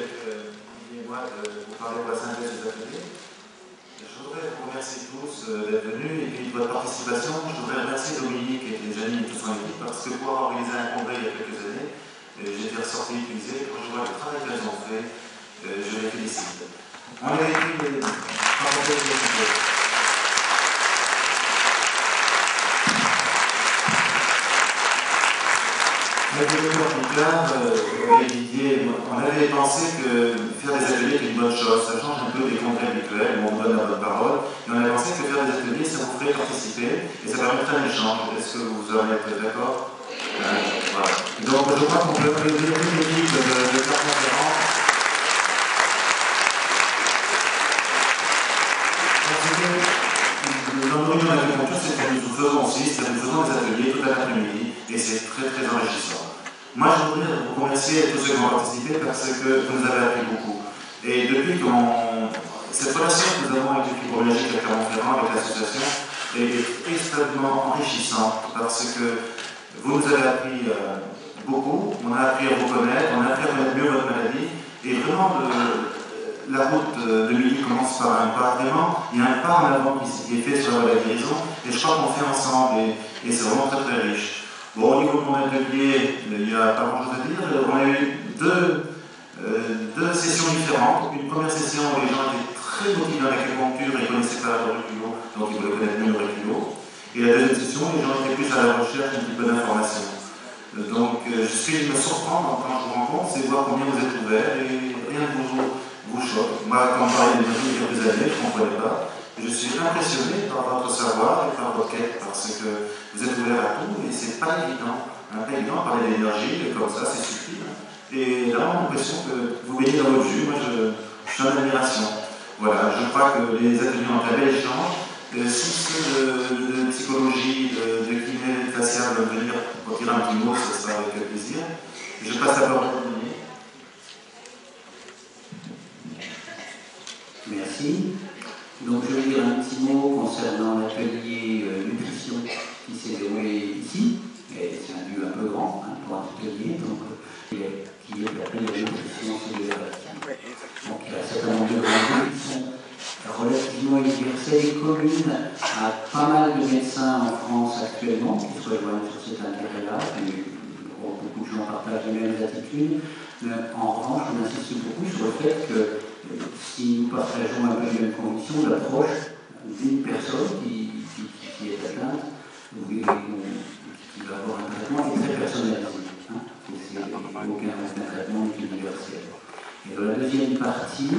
quelques milliers de mois de vous parler de la synthèse des ateliers. Je voudrais vous remercier tous d'être venus et puis de votre participation. Je voudrais remercier Dominique et Janine et toute son équipe parce que pour avoir organisé un congrès il y a quelques années, j'étais ressorti épuisé. Quand je vois le travail qu'elles ont fait, je les félicite. On a écrit les parenthèses de l'équipe. On avait pensé que faire des ateliers est une bonne chose, ça change un peu des congrès habituels où on donne la bonne parole, et on a pensé que faire des ateliers, ça vous ferait participer et ça permettrait un échange. Est-ce que vous en êtes d'accord? Voilà. Donc je crois qu'on peut réunir toute l'équipe de la conférence. Dans nos réunions d'agriculture, c'est ce que nous faisons aussi, c'est que nous faisons des ateliers toute l'après-midi et c'est très très enrichissant. Moi, je voudrais vous remercier tous ceux qui ont participé parce que vous nous avez appris beaucoup. Et depuis cette relation que nous avons avec l'équipe biologique de Clermont-Ferrand, avec l'association, est extrêmement enrichissante parce que vous nous avez appris beaucoup, on a appris à vous connaître, on a appris à connaître mieux votre maladie, et vraiment la route de midi commence par un pas, vraiment, il y a un pas en avant qui est fait sur la guérison, et je crois qu'on fait ensemble, et c'est vraiment très très riche. Bon, au niveau de mon atelier, il n'y a pas grand-chose à dire. On a eu deux sessions différentes. Une première session où les gens étaient très motivés dans l'acupuncture et ne connaissaient pas l'auriculo, donc ils voulaient connaître mieux l'auriculo. Et la deuxième session, les gens étaient plus à la recherche d'un petit peu d'informations. Donc, ce qui me surprend quand je vous rencontre, c'est voir combien vous êtes ouverts et rien ne vous choque. Moi, quand on parlait d'énergie il y a quelques années, je ne comprenais pas. Je suis impressionné par votre savoir et par votre quête parce que vous êtes ouverts à tout et c'est pas évident. Pas évident de parler d'énergie comme ça, c'est subtil. Et là, on a l'impression que vous baignez dans votre jus. Moi, je suis en admiration. Voilà, je crois que les ateliers ont un bel échange. Si ceux de psychologie, de kiné faciale veulent venir pour dire un petit mot, ce sera avec plaisir. Je passe la parole à Dominique. Merci. Donc je vais dire un petit mot concernant l'atelier nutrition qui s'est déroulé ici. C'est un lieu un peu grand pour un atelier, donc, qui est appelé la nutrition cellulaire. Donc il y a un certain nombre de grands qui sont relativement universels et communes à pas mal de médecins en France actuellement qui se rejoignent sur cet intérêt-là. Beaucoup de gens partagent les mêmes attitudes. En revanche, on insiste beaucoup sur le fait que si nous partageons un peu les mêmes conditions, l'approche d'une personne qui est atteinte ou qui va avoir un traitement est très personnalisé. Aucun traitement n'est universel. Et dans la deuxième partie,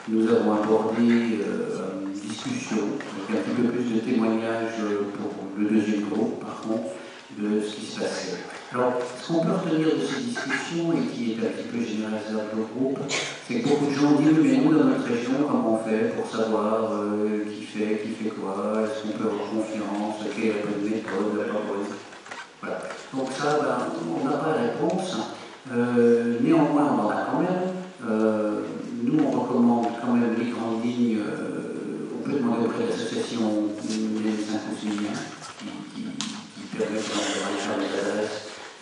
nous avons abordé une discussion, avec un petit peu plus de témoignages pour le deuxième groupe, par contre, de ce qui se passait. Alors, ce qu'on peut retenir de ces discussions et qui est un petit peu généralisable au groupe, c'est que beaucoup de gens disent mais nous, dans notre région, comment on fait pour savoir qui fait quoi, est-ce qu'on peut avoir confiance, quelle est la bonne méthode, la bonne. Voilà. Donc ça, on n'a pas la réponse. Néanmoins, on en a quand même. Nous, on recommande quand même les grandes lignes. On peut demander auprès de l'association des médecins conseillers qui permet d'avoir les adresses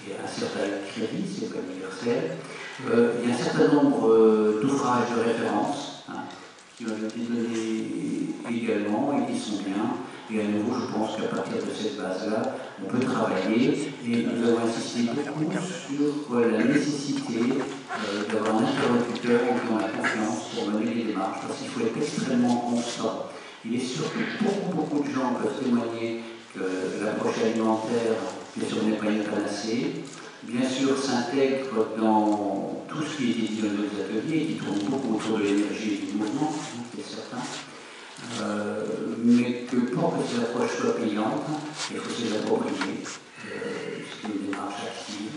et un certain crédit, c'est pas universel. Il y a un certain nombre d'ouvrages de référence qui ont été donnés également et qui sont bien. Et à nouveau, je pense qu'à partir de cette base-là, on peut travailler. Et nous avons insisté beaucoup sur la nécessité d'avoir un interlocuteur qui ont la confiance pour mener les démarches, parce qu'il faut être extrêmement constant. Il est sûr que beaucoup de gens peuvent témoigner que l'approche alimentaire, bien sûr, n'est pas une panacée. Bien sûr, s'intègre dans tout ce qui a été dit dans nos ateliers, qui tourne beaucoup autour de l'énergie et du mouvement, c'est certain. Mais que pour que ces approches soient payantes, il faut se les approprier. C'est une démarche active.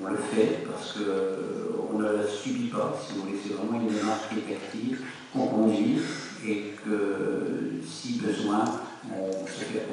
On le fait parce qu'on ne la subit pas, si vous voulez. C'est vraiment une démarche qui est active, qu'on conduit et que, si besoin, on se fait